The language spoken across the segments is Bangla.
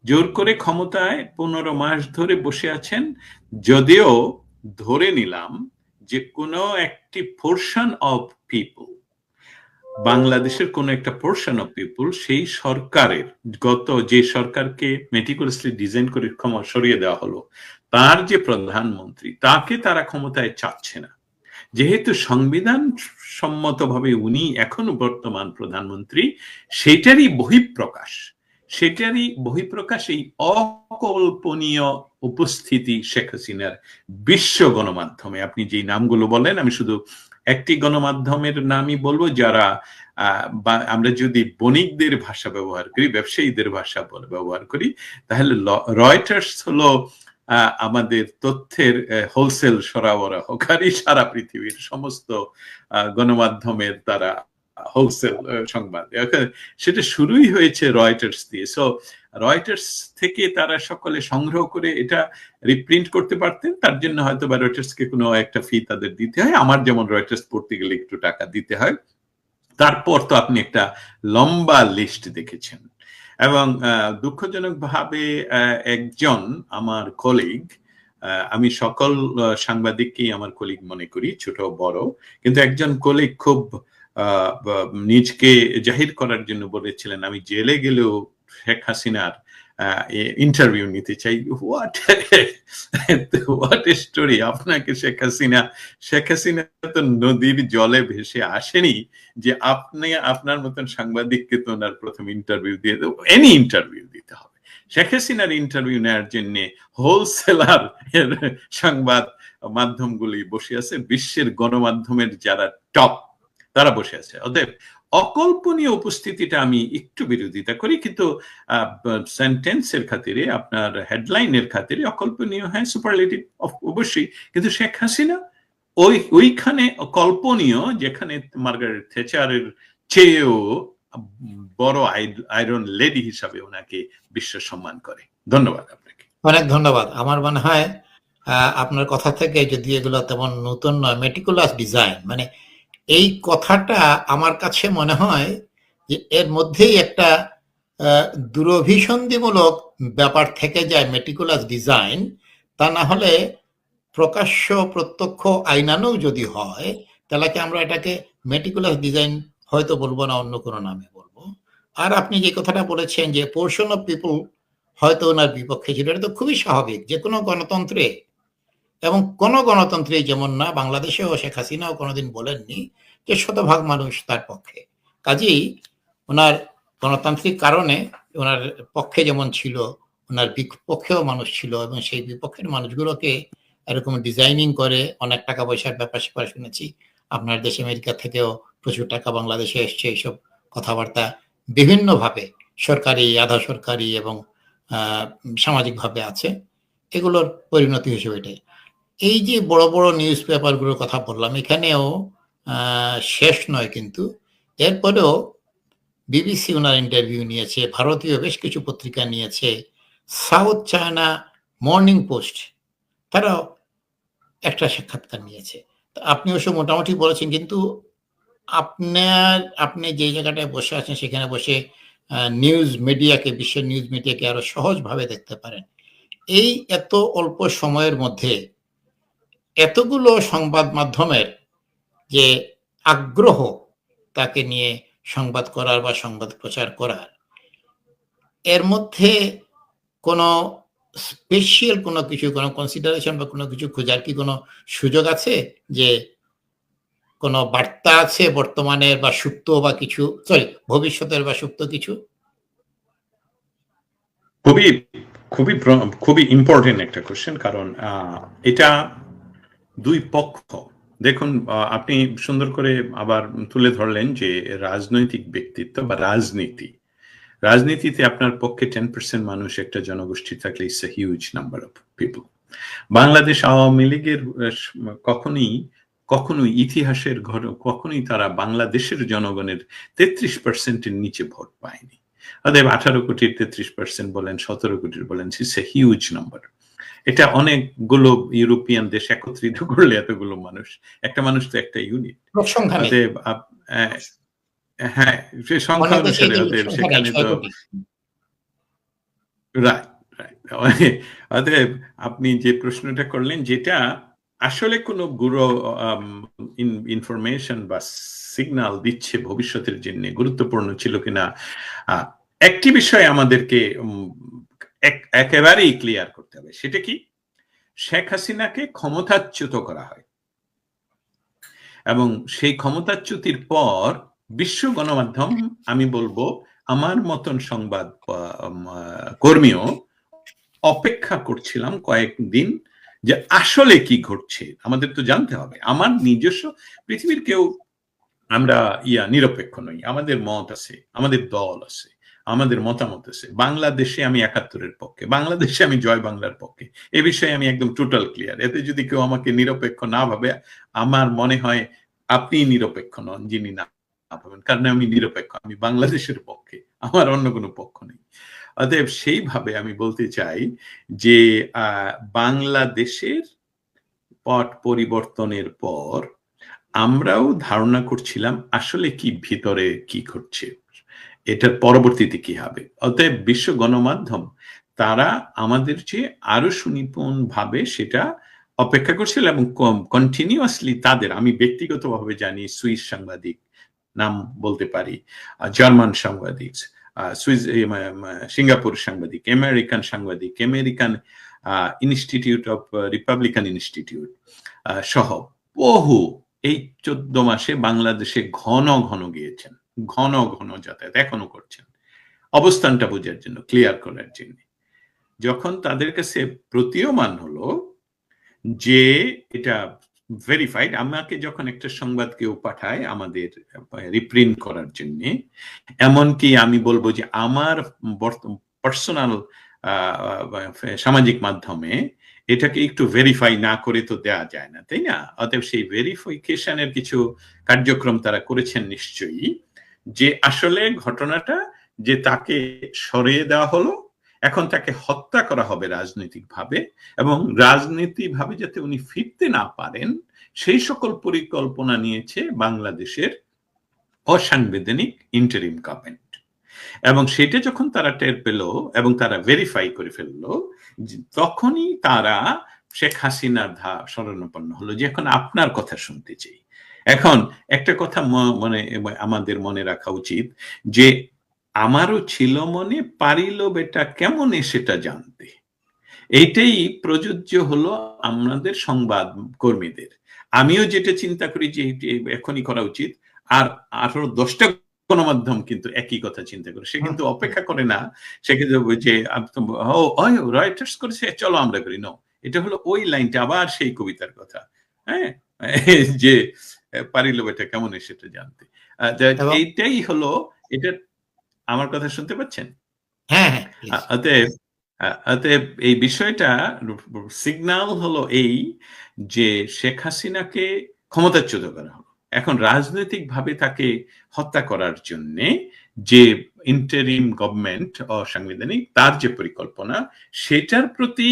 জোর করে ক্ষমতায় 15 মাস ধরে বসে আছেন, যদিও ধরে নিলাম যে কোনো একটি পোর্শন অফ পিপল, বাংলাদেশের কোন একটা পোর্শন অফ পিপল সেই সরকারের, গত যে সরকারকে মেটিকুলাসলি ডিজাইন করে ক্ষমতা সরিয়ে দেওয়া হলো, তার যে প্রধানমন্ত্রী, তাকে তারা ক্ষমতায় চাচ্ছে না। যেহেতু সংবিধান সম্মতভাবে উনি এখনো বর্তমান প্রধানমন্ত্রী, সেটারই বহিঃপ্রকাশ এই অকল্পনীয় উপস্থিতি শেখ হাসিনার বিশ্ব গণমাধ্যমে। আপনি যেই নামগুলো বলেন, আমি শুধু একটি গণমাধ্যমের নামই বলবো, যারা আমরা যদি বণিকদের ভাষা ব্যবহার করি, ব্যবসায়ীদের ভাষা ব্যবহার করি, তাহলে রয়টার্স হলো আমাদের তথ্যের হোলসেল সরবরাহকারী। সারা পৃথিবীর সমস্ত গণমাধ্যমের তারা হোলসেল সংবাদ, সেটা শুরুই হয়েছে রয়টার্স দিয়ে। সো রয়টার্স থেকে তারা সকলে সংগ্রহ করে এটা রিপ্রিন্ট করতে পারতেন, তার জন্য হয়তো বা রয়টার্সকে কোনো একটা ফি তাদের দিতে হয়, আমার যেমন রয়টার্স পড়তে গেলে একটু টাকা দিতে হয়। তারপর তো আপনি একটা লম্বা লিস্ট দেখেছেন, এবং দুঃখজনকভাবে একজন আমার কলিগ, আমি সকল সাংবাদিককেই আমার কলিগ মনে করি, ছোট বড়, কিন্তু একজন কলিগ খুব নিজকে জাহির করার জন্য বলেছিলেন, আমি জেলে গেলেও শেখ হাসিনার ইন্টারভিউ নিতে চাই। What story! আপনাকে শেখ হাসিনা তো নদীর জলে ভেসে আসেনি যে আপনি আপনার মতন সাংবাদিককে তো ওনার প্রথম ইন্টারভিউ দিয়ে দেবো। এনি ইন্টারভিউ দিতে হবে। শেখ হাসিনার ইন্টারভিউ নেওয়ার জন্য হোলসেলার সংবাদ মাধ্যমগুলি বসে আছে, বিশ্বের গণমাধ্যমের যারা টপ তারা বসে আছে। অতএব অকল্পনীয় উপস্থিতিটা আমি একটু বিরোধিতা করি, কিন্তু সেন্টেন্সের খাতিরে, আপনার হেডলাইনের খাতিরে অকল্পনীয়, হ্যাঁ, সুপারলেটিভ অবশ্যই, কিন্তু শেখ হাসিনা ওইখানে কল্পনীয়, যেখানে মার্গারেট থেচারের চেয়েও বড় আয়রন লেডি হিসাবে ওনাকে বিশ্ব সম্মান করে। ধন্যবাদ আপনাকে। অনেক ধন্যবাদ। আমার মনে হয় আপনার কথা থেকে, যদি এগুলো তেমন নতুন নয়, মেটিকুলাস ডিজাইন, মানে এই কথাটা আমার কাছে মনে হয় যে এর মধ্যেই একটা দুরভিসন্ধিমূলক ব্যাপার থেকে যায়, মেটিকুলাস ডিজাইন। তা না হলে প্রকাশ্য প্রত্যক্ষ আইনানুগ যদি হয়, তাহলে কি আমরা এটাকে মেটিকুলাস ডিজাইন হয়তো বলবো না, অন্য কোনো নামে বলবো। আর আপনি যে কথাটা বলেছেন যে পোর্শন অফ পিপল হয়তো ওনার বিপক্ষে ছিল, এটা তো খুবই স্বাভাবিক যে কোনো গণতন্ত্রে, এবং কোনো গণতন্ত্রে, যেমন না বাংলাদেশেও শেখ হাসিনাও কোনোদিন বলেননি যে শতভাগ মানুষ তার পক্ষে। কাজেই ওনার গণতান্ত্রিক কারণে ওনার পক্ষে যেমন ছিল, ওনার বিপক্ষেও মানুষ ছিল, এবং সেই বিপক্ষের মানুষগুলোকে এরকম ডিজাইনিং করে অনেক টাকা পয়সার ব্যাপার স্যাপার শুনেছি। আপনার দেশ আমেরিকা থেকেও প্রচুর টাকা বাংলাদেশে এসছে, এইসব কথাবার্তা বিভিন্নভাবে সরকারি, আধা সরকারি এবং সামাজিকভাবে আছে। এগুলোর পরিণতি হিসেবে এটাই। এই যে বড় বড় নিউজ পেপারগুলোর কথা বললাম, এখানেও শেষ নয়, কিন্তু এরপরেও বিবিসি ওনার ইন্টারভিউ নিয়েছে, ভারতীয় বেশ কিছু পত্রিকা নিয়েছে, সাউথ চায়না মর্নিং পোস্ট তারাও একটা সাক্ষাৎকার নিয়েছে। আপনি অবশ্য মোটামুটি বলেছেন, কিন্তু আপনি যে জায়গাটায় বসে আছেন সেখানে বসে নিউজ মিডিয়াকে, বিশ্বের নিউজ মিডিয়াকে আরো সহজভাবে দেখতে পারেন। এই এত অল্প সময়ের মধ্যে এতগুলো সংবাদ মাধ্যমের যে আগ্রহ তাকে নিয়ে সংবাদ করার বা সংবাদ প্রচার করার, এর মধ্যে কোনো স্পেশাল কোনো কিছু, কোনো কনসিডারেশন বা কোনো কিছু খোঁজার কি কোনো সুযোগ আছে, যে কোনো বার্তা আছে বর্তমানের বা সুপ্ত বা কিছু, ভবিষ্যতের বা সুপ্ত কিছু? খুবই ইম্পর্টেন্ট একটা কোশ্চেন, কারণ এটা দুই পক্ষ। দেখুন, আপনি সুন্দর করে আবার তুলে ধরলেন যে রাজনৈতিক ব্যক্তিত্ব বা রাজনীতিতে আপনার পক্ষে 10% মানুষ একটা জনগোষ্ঠী থাকলে it's a huge number of people. Bangladesh Awami লীগের কখনোই ইতিহাসের কখনোই তারা বাংলাদেশের জনগণের 33%-এর নিচে ভোট পায়নি। অতএব 18 কোটির 33% বলেন, 17 কোটির বলেন, ইটস এ হিউজ নাম্বার। এটা অনেকগুলো ইউরোপিয়ান দেশ একত্রিত করলে এতগুলো মানুষ, একটা মানুষ তো একটা ইউনিট। অতএব হ্যাঁ, সে সংখ্যা অনুসারে অতএব সেখানে তো রাইট, রাইট। অতএব আপনি যে প্রশ্নটা করলেন, যেটা আসলে কোনো গুরু ইনফরমেশন বা সিগন্যাল দিচ্ছে ভবিষ্যতের জন্য গুরুত্বপূর্ণ ছিল কিনা, একটি বিষয় আমাদেরকে একেবারেই ক্লিয়ার করতে হবে। সেটা কি? শেখ হাসিনাকে ক্ষমতাচ্যুত করা হয় এবং সেই ক্ষমতাচ্যুতির পর বিশ্ব গণমাধ্যম, আমি বলবো আমার মতন সংবাদ কর্মীও অপেক্ষা করছিলাম কয়েকদিন যে আসলে কি ঘটছে আমাদের তো জানতে হবে। আমার নিজস্ব, পৃথিবীর কেউ, আমরা নিরপেক্ষ নই, আমাদের মত আছে, আমাদের দল আছে, আমাদের মতামত আছে। বাংলাদেশে আমি ৭১-এর পক্ষে, বাংলাদেশে আমি জয় বাংলার পক্ষে, এ বিষয়ে আমি একদম টোটাল ক্লিয়ার। এতে যদি কেউ আমাকে নিরপেক্ষ না ভাবে, আমার মনে হয় আপনি নিরপেক্ষ নন যিনি না ভাবেন, কারণ আমি নিরপেক্ষ, আমি বাংলাদেশের পক্ষে, আমার অন্য কোনো পক্ষ নেই। অতএব সেইভাবে আমি বলতে চাই যে বাংলাদেশের পট পরিবর্তনের পর আমরাও ধারণা করছিলাম আসলে কি ভিতরে কি ঘটছে, এটার পরবর্তীতে কি হবে। অতএব বিশ্ব গণমাধ্যম তারা আমাদের চেয়ে আরো সুনিপুণ ভাবে সেটা অপেক্ষা করছিল এবং কন্টিনিউয়াসলি তাদের, আমি ব্যক্তিগতভাবে জানি সুইস সাংবাদিক নাম বলতে পারি, জার্মান সাংবাদিক, সিঙ্গাপুর সাংবাদিক, আমেরিকান সাংবাদিক, American institute of Republican institute সহ বহু এই 14 মাসে বাংলাদেশে ঘন ঘন গিয়েছেন, ঘন ঘন যাতায়াত এখনো করছেন, অবস্থানটা বোঝার জন্য, ক্লিয়ার করার জন্য। যখন তাদের কাছে প্রতীয়মান হলো যে এটা ভেরিফাইড, আমাকে যখন একটা সংবাদ কেউ পাঠায় আমাদের রিপ্রিন্ট করার জন্য, এমনকি আমি বলবো যে আমার পার্সোনাল সামাজিক মাধ্যমে এটাকে একটু ভেরিফাই না করে তো দেয়া যায় না, তাই না? অতএব সেই ভেরিফিকেশনের কিছু কার্যক্রম তারা করেছেন নিশ্চয়ই, যে আসলে ঘটনাটা যে তাকে সরিয়ে দেওয়া হলো, এখন তাকে হত্যা করা হবে রাজনৈতিকভাবে, এবং রাজনীতিভাবে যাতে উনি ফিরতে না পারেন সেই সকল পরিকল্পনা নিয়েছে বাংলাদেশের অসাংবিধানিক ইন্টারিম গভর্নমেন্ট। এবং সেটা যখন তারা টের পেল এবং তারা ভেরিফাই করে ফেললো, তখনই তারা শেখ হাসিনার শরণাপন্ন হলো যে এখন আপনার কথা শুনতে চাই। এখন একটা কথা আমাদের মনে রাখা উচিত যে আমারও ছিল মনে পারিল বেটা কেমন সেটা জানতে, এইটাই প্রযোজ্য হলো আমাদের সংবাদ কর্মীদের। আমিও যেটা চিন্তা করি যে এখনই করা উচিত, আর আরো 10টা গণমাধ্যম কিন্তু একই কথা চিন্তা করে, সে কিন্তু অপেক্ষা করে না, সে কিন্তু যে রয়টার্স করেছে চলো আমরা করি, নো, এটা হলো ওই লাইনটা আবার সেই কবিতার কথা, হ্যাঁ, যে পারিল বেটা কেমন সেটা জানতে। এইটাই হলো এটা। আমার কথা শুনতে পাচ্ছেন? হ্যাঁ, হ্যাঁ। অতএব এই বিষয়টা সিগন্যাল হলো এই যে শেখ হাসিনাকে ক্ষমতাচ্যুত করা হলো, এখন রাজনৈতিক ভাবে তাকে হত্যা করার জন্য যে ইন্টারিম গভর্নমেন্ট অসাংবিধানিক তার যে পরিকল্পনা, সেটার প্রতি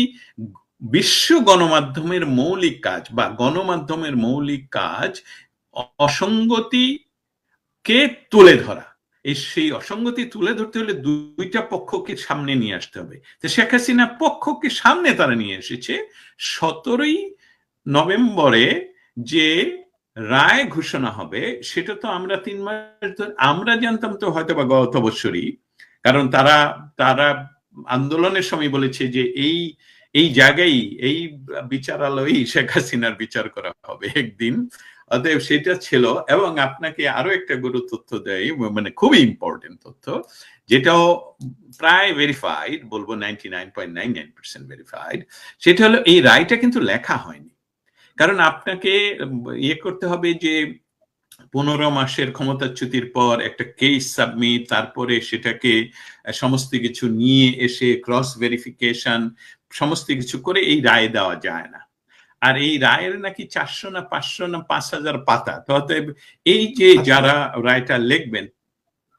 বিশ্ব গণমাধ্যমের মৌলিক কাজ বা গণমাধ্যমের মৌলিক কাজ অসঙ্গতিকে তুলে ধরা। সেই অসঙ্গতি তুলে ধরতে হলে দুইটা পক্ষকে সামনে নিয়ে আসতে হবে। তো শেখ হাসিনা পক্ষকে সামনে তারা নিয়ে এসেছে 17ই নভেম্বরে যে রায় ঘোষণা হবে, সেটা তো আমরা 3 মাস ধরে আমরা জানতাম তো হয়তো বা গত বছরই, কারণ তারা আন্দোলনের সময় বলেছে যে এই জায়গায় এই বিচারালয়েই শেখ হাসিনার বিচার করা হবে একদিন। অতএব সেটা ছিল। এবং আপনাকে আরো একটা গুরু তথ্য দেয়, মানে খুবই ইম্পর্টেন্ট তথ্য, যেটাও প্রায় ভেরিফাইড, বলবো 99.99% ভেরিফাইড, সেটা হলো এই রায়টা কিন্তু লেখা হয়নি। কারণ আপনাকে করতে হবে যে 15 মাসের ক্ষমতাচ্যুতির পর একটা কেস সাবমিট, তারপরে সেটাকে সমস্ত কিছু নিয়ে এসে ক্রস ভেরিফিকেশন সমস্ত কিছু করে এই রায় দেওয়া যায় না। আর এই রায়ের নাকি 400 না 500 না 5000 পাতা। তো এই যে যারা রায়টা লিখবেন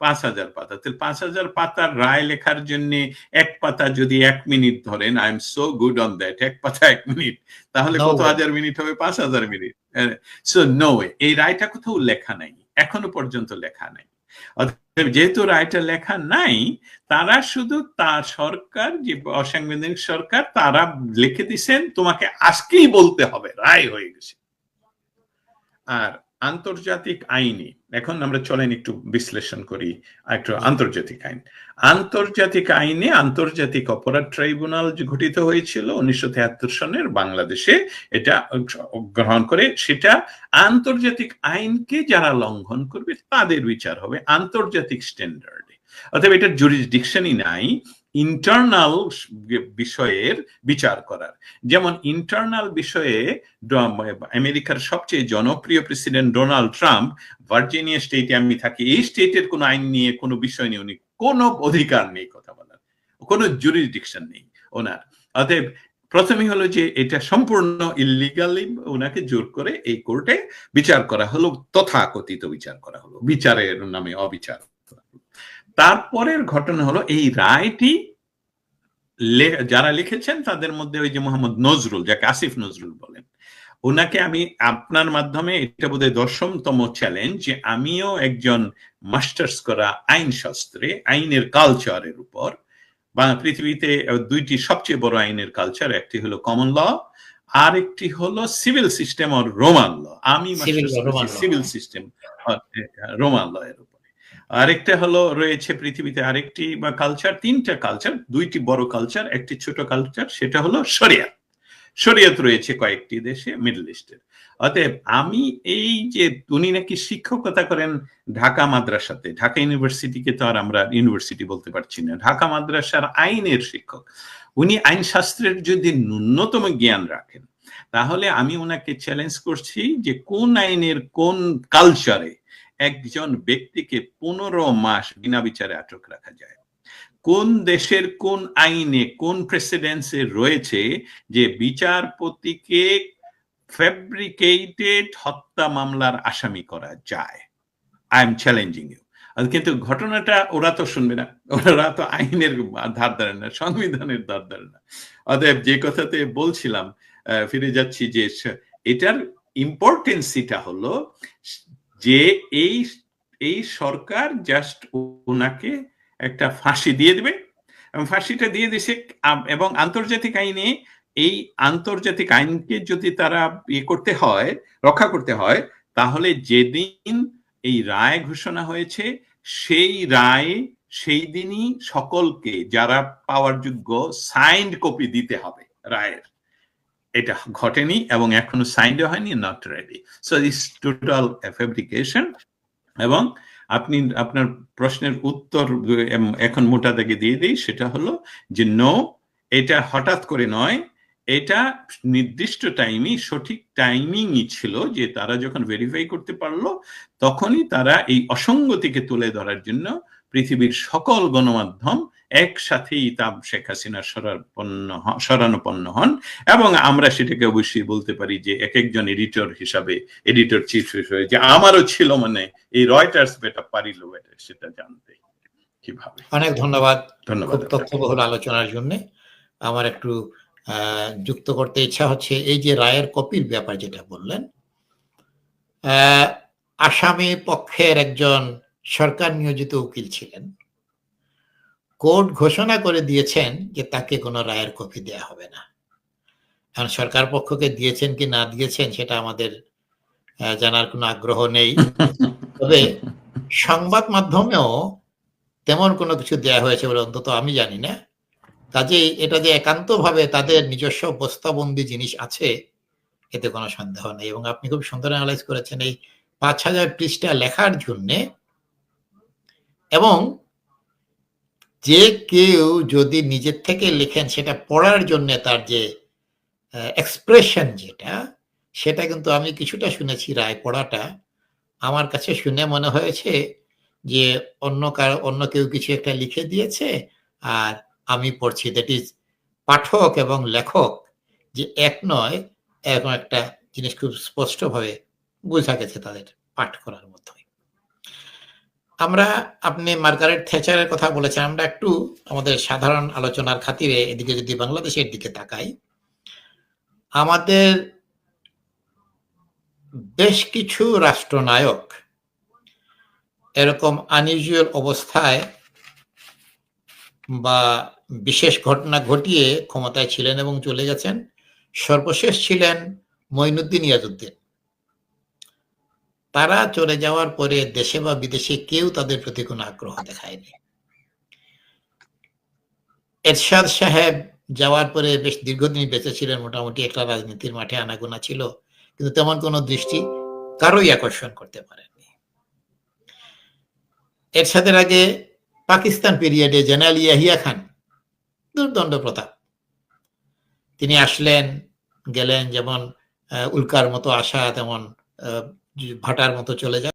5000 পাতা, তাহলে 5000 পাতার রায় লেখার জন্য এক পাতা যদি 1 মিনিট ধরেন, I am so good on that, এক পাতা 1 মিনিট, তাহলে কত হাজার মিনিট হবে? 5000 মিনিট। সো নো ওয়ে, এই রায়টা কোথাও লেখা নাই, এখনো পর্যন্ত লেখা নাই। যেহেতু রায়টা লেখা নাই, তারা শুধু তার সরকার, যে অসাংবিধানিক সরকার, তারা লিখে দিচ্ছেন তোমাকে আজকেই বলতে হবে, রায় হয়ে গেছে। আর আন্তর্জাতিক আইনে এখন আমরা চলেন একটু বিশ্লেষণ করি একটু আন্তর্জাতিক আইন। আন্তর্জাতিক আইনে আন্তর্জাতিক অপরাধ ট্রাইব্যুনাল গঠিত হয়েছিল 1973 সনের বাংলাদেশে, এটা গ্রহণ করে। সেটা আন্তর্জাতিক আইনকে যারা লঙ্ঘন করবে তাদের বিচার হবে আন্তর্জাতিক স্ট্যান্ডার্ডে। অতএব এটার জুরিসডিকশনই নাই ইন্টারনাল বিষয়ের বিচার করার। যেমন ইন্টারনাল বিষয়ে আমেরিকার সবচেয়ে জনপ্রিয় প্রেসিডেন্ট ডোনাল্ড ট্রাম্প, ভার্জিনিয়া স্টেটে আমি থাকি, এই স্টেটের কোনো আইন নিয়ে কোনো বিষয় নিয়ে উনি কোনো অধিকার নেই কথা বলার, কোনো জুরিসডিকশন নেই ওনার। অতএব প্রথমেই হলো যে এটা সম্পূর্ণ ইলিগালি ওনাকে জোর করে এই কোর্টে বিচার করা হলো, তথাকথিত বিচার করা হলো, বিচারের নামে অবিচার। তারপরের ঘটনা হলো এই রায়টি যারা লিখেছেন তাদের মধ্যে ওই যে মোহাম্মদ নজরুল, যাকে আসিফ নজরুল বলেন, ওনাকে আমি আপনার মাধ্যমে, এটা বোধহয় 10তম চ্যালেঞ্জ, যে আমিও একজন মাস্টার্স করা আইন শাস্ত্রে, আইনের কালচারের উপর, বা পৃথিবীতে দুইটি সবচেয়ে বড় আইনের কালচার, একটি হলো কমন ল, আর একটি হলো সিভিল সিস্টেম অর রোমান ল। আমি মাস্টার্স করেছি সিভিল সিস্টেম রোমান ল এর উপর। আরেকটা হলো রয়েছে পৃথিবীতে আরেকটি বা কালচার, তিনটা কালচার, দুইটি বড় কালচার, একটি ছোট কালচার, সেটা হলো শরিয়াত। শরিয়ত রয়েছে কয়েকটি দেশে মিডল ইস্টের। অতএব আমি এই যে উনি নাকি শিক্ষকতা করেন ঢাকা মাদ্রাসাতে, ঢাকা ইউনিভার্সিটিকে তো আর আমরা ইউনিভার্সিটি বলতে পারছি না, ঢাকা মাদ্রাসার আইনের শিক্ষক, উনি আইন শাস্ত্রের যদি ন্যূনতম জ্ঞান রাখেন, তাহলে আমি ওনাকে চ্যালেঞ্জ করছি যে কোন আইনের কোন কালচারে একজন ব্যক্তিকে 15 মাস বিনা বিচারে আটক রাখা যায়, কোন দেশের কোন আইনে কোন প্রেসিডেন্সে রয়েছে যে বিচারপতিকে ফ্যাব্রিকেটেড হত্যা মামলার আসামি করা যায়। I am challenging you. কিন্তু ঘটনাটা ওরা তো শুনবে না, ওরা তো আইনের ধার ধারে না, সংবিধানের ধার ধারে না। অতএব যে কথাতে বলছিলাম, ফিরে যাচ্ছি, যে এটার ইম্পর্টেন্সিটা হলো যে এই সরকার জাস্ট ওনাকে একটা ফাঁসি দিয়ে দেবে, এবং ফাঁসিটা দিয়ে দিছে। এবং আন্তর্জাতিক আইনে এই আন্তর্জাতিক আইনকে যদি তারা করতে হয়, রক্ষা করতে হয়, তাহলে যেদিন এই রায় ঘোষণা হয়েছে সেই রায় সেই দিনই সকলকে যারা পাওয়ার যোগ্য সাইন্ড কপি দিতে হবে রায়ের। এটা ঘটেনি এবং এখনো সাইন্ড হয়নি, not ready. So this total fabrication. এবং আপনি আপনার প্রশ্নের উত্তর এখন মোটা দাগে দিয়ে দিই, সেটা হলো যে নো, এটা হঠাৎ করে নয়, এটা নির্দিষ্ট টাইমই, সঠিক টাইমিংই ছিল, যে তারা যখন ভেরিফাই করতে পারলো তখনই তারা এই অসঙ্গতিকে তুলে ধরার জন্য পৃথিবীর সকল গণমাধ্যম একসাথেই তা শেখ হাসিনা শরণাপন্ন হন। এবং আমরা সেটাকে অবশ্যই বলতে পারি যে এক একজন এডিটর হিসাবে, এডিটর চিফ হিসেবে, যে আমারও ছিল মানে এই রয়টার্স বেটা পারিল সেটা জানতে কিভাবে। অনেক ধন্যবাদ খুব তথ্যবহুল আলোচনার জন্য। আমার একটু যুক্ত করতে ইচ্ছা হচ্ছে, এই যে রায়ের কপির ব্যাপার যেটা বললেন, আসামি পক্ষের একজন সরকার নিয়োজিত উকিল ছিলেন, কোর্ট ঘোষণা করে দিয়েছেন যে তাকে কোনো রায়ের কপি দেয়া হবে না। কারণ সরকার পক্ষকে দিয়েছেন কি না দিয়েছেন সেটা আমাদের জানার কোনো আগ্রহ নেই। তবে সংবাদ মাধ্যমেও তেমন কোনো কিছু দেয়া হয়েছে বলে অন্তত আমি জানি না। কাজেই এটা যে একান্তভাবে তাদের নিজস্ব বস্তাবন্দি জিনিস আছে এতে কোনো সন্দেহ নেই। এবং আপনি খুব সুন্দর অ্যানালাইজ করেছেন এই 5000 পৃষ্ঠা লেখার জন্যে। এবং যে কেউ যদি নিজের থেকে লেখেন সেটা পড়ার জন্য তার যে এক্সপ্রেশন যেটা, সেটা কিন্তু আমি কিছুটা শুনেছি রায় পড়াটা, আমার কাছে শুনে মনে হয়েছে যে অন্য কেউ কিছু একটা লিখে দিয়েছে আর আমি পড়ছি। দ্যাট ইজ পাঠক এবং লেখক যে এক নয়, এরকম একটা জিনিস খুব স্পষ্টভাবে বোঝা গেছে তাদের পাঠ করার মধ্যে। আপনি মার্গারেট থ্যাচারের কথা বলেছেন, আমরা একটু আমাদের সাধারণ আলোচনার খাতিরে এদিকে যদি বাংলাদেশের দিকে তাকাই, আমাদের বেশ কিছু রাষ্ট্রনায়ক এরকম আনইউজুয়াল অবস্থায় বা বিশেষ ঘটনা ঘটিয়ে ক্ষমতায় ছিলেন এবং চলে গেছেন। সর্বশেষ ছিলেন মঈনুদ্দিন ইয়াজউদ্দিন। তারা চলে যাওয়ার পরে দেশে বা বিদেশে কেউ তাদের প্রতি কোনো আগ্রহ দেখায়নি। এরশাদ সাহেব যাওয়ার পরে বেশ দীর্ঘদিন বেঁচে ছিলেন, মোটামুটি একটা রাজনীতির মাঠে আনাগোনা ছিল, কিন্তু তেমন কোনো দৃষ্টি কারোই আকর্ষণ করতে পারেননি। এরশাদের আগে পাকিস্তান পিরিয়ডে জেনারেল ইয়াহিয়া খান, দুর্দণ্ড প্রতাপ, তিনি আসলেন গেলেন, যেমন উল্কার মতো আসা তেমন ভাটার মতো চলে যাওয়া।